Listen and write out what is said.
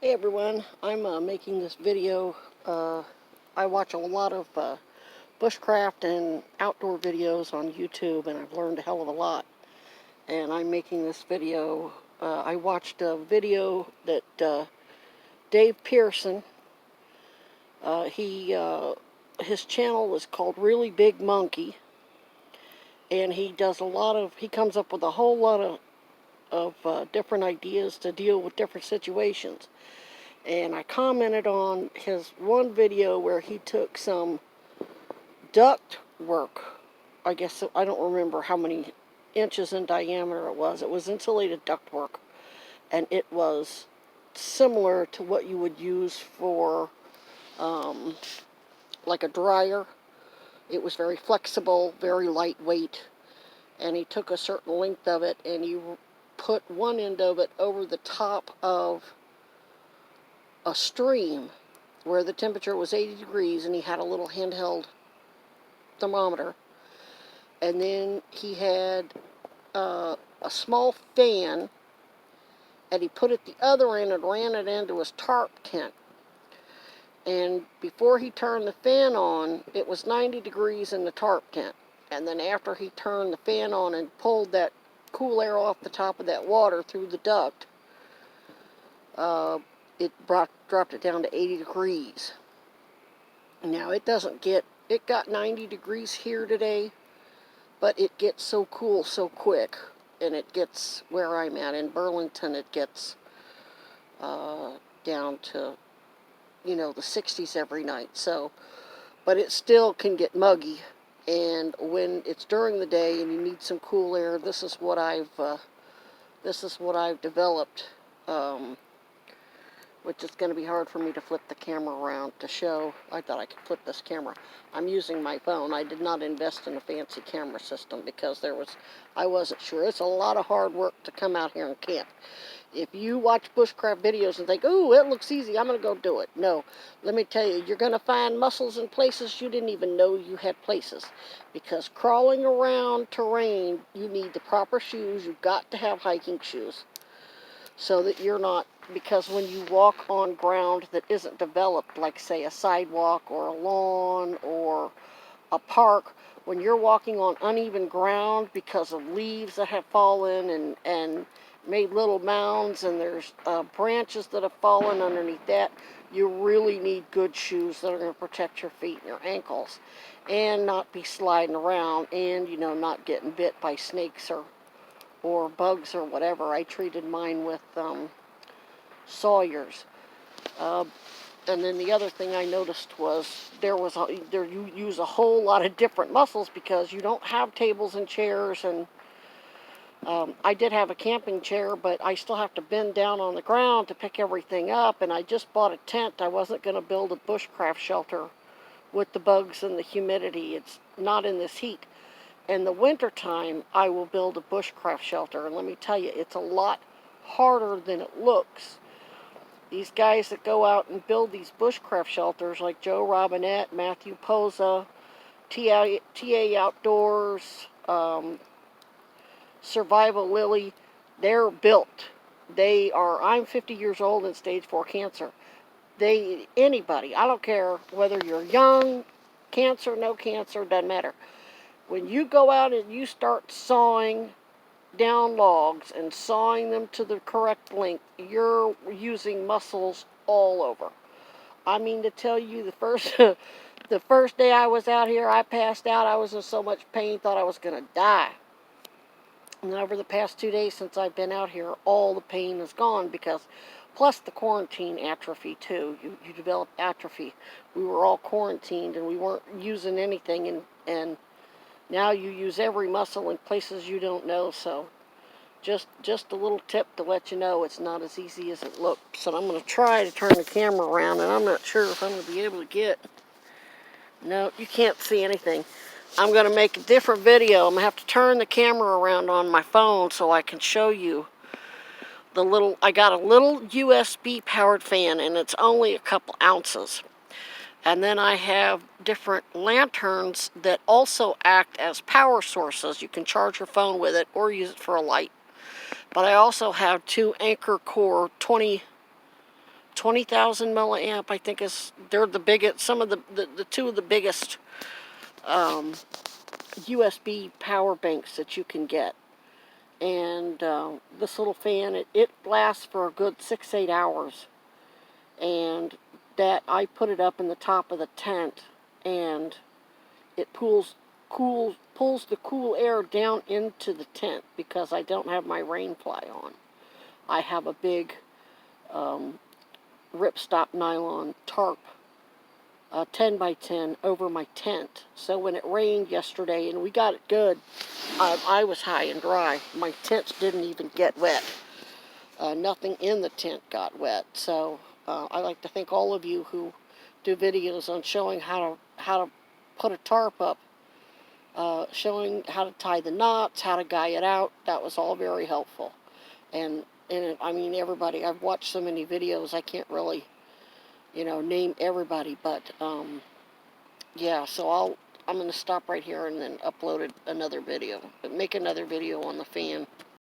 Hey everyone, I'm making this video. I watch a lot of bushcraft and outdoor videos on YouTube, and I've learned a hell of a lot. And I'm making this video. I watched a video that Dave Pearson, his channel is called Really Big Monkey, and he comes up with a whole lot of different ideas to deal with different situations. And I commented on his one video where he took some duct work. I guess, I don't remember how many inches in diameter it was. It was insulated duct work. And it was similar to what you would use for like a dryer. It was very flexible, very lightweight. And he took a certain length of it and he put one end of it over the top of a stream where the temperature was 80 degrees, and he had a little handheld thermometer. And then he had a small fan, and he put it the other end and ran it into his tarp tent. And before he turned the fan on, it was 90 degrees in the tarp tent. And then after he turned the fan on and pulled that cool air off the top of that water through the duct, it dropped it down to 80 degrees. Now it got 90 degrees here today, but it gets so cool so quick, and it gets, where I'm at in Burlington, it gets down to, the 60s every night. So, but it still can get muggy, and when it's during the day and you need some cool air, this is what I've developed. Which is going to be hard for me to flip the camera around to show. I thought I could flip this camera. I'm using my phone. I did not invest in a fancy camera system because I wasn't sure. It's a lot of hard work to come out here and camp. If you watch bushcraft videos and think, ooh, it looks easy, I'm going to go do it. No, let me tell you, you're going to find mussels in places you didn't even know you had places. Because crawling around terrain, you need the proper shoes. You've got to have hiking shoes, so that you're not, because when you walk on ground that isn't developed, like say a sidewalk or a lawn or a park, when you're walking on uneven ground because of leaves that have fallen and made little mounds, and there's branches that have fallen underneath that, you really need good shoes that are going to protect your feet and your ankles and not be sliding around and, not getting bit by snakes or bugs or whatever. I treated mine with sawyers. And then the other thing I noticed was you use a whole lot of different mussels because you don't have tables and chairs. And I did have a camping chair, but I still have to bend down on the ground to pick everything up. And I just bought a tent. I wasn't going to build a bushcraft shelter with the bugs and the humidity. It's not in this heat. In the wintertime, I will build a bushcraft shelter, and let me tell you, it's a lot harder than it looks. These guys that go out and build these bushcraft shelters, like Joe Robinette, Matthew Posa, TA Outdoors, Survival Lily, they're built. I'm 50 years old and stage 4 cancer. Anybody, I don't care whether you're young, cancer, no cancer, doesn't matter. When you go out and you start sawing down logs and sawing them to the correct length, you're using muscles all over. I mean to tell you, the first day I was out here, I passed out. I was in so much pain, thought I was going to die. And over the past 2 days since I've been out here, all the pain is gone, because plus the quarantine atrophy too. You develop atrophy. We were all quarantined and we weren't using anything, and now you use every muscle in places you don't know. So just a little tip to let you know it's not as easy as it looks. And I'm going to try to turn the camera around, and I'm not sure if I'm going to be able to get... No, you can't see anything. I'm going to make a different video. I'm going to have to turn the camera around on my phone so I can show you I got a little USB powered fan, and it's only a couple ounces. And then I have different lanterns that also act as power sources. You can charge your phone with it or use it for a light. But I also have 2 Anchor Core 20 20,000 milliamp, I think they're the biggest, some of the two of the biggest USB power banks that you can get. And this little fan, it lasts for a good 6-8 hours. And that I put it up in the top of the tent, and it pulls the cool air down into the tent because I don't have my rain fly on. I have a big ripstop nylon tarp, 10 by 10 over my tent. So when it rained yesterday and we got it good, I was high and dry. My tent didn't even get wet. Nothing in the tent got wet. So I like to thank all of you who do videos on showing how to put a tarp up, showing how to tie the knots, how to guy it out. That was all very helpful. And I mean, everybody, I've watched so many videos, I can't really, name everybody, but yeah, so I'm going to stop right here and then upload another video, make another video on the fan.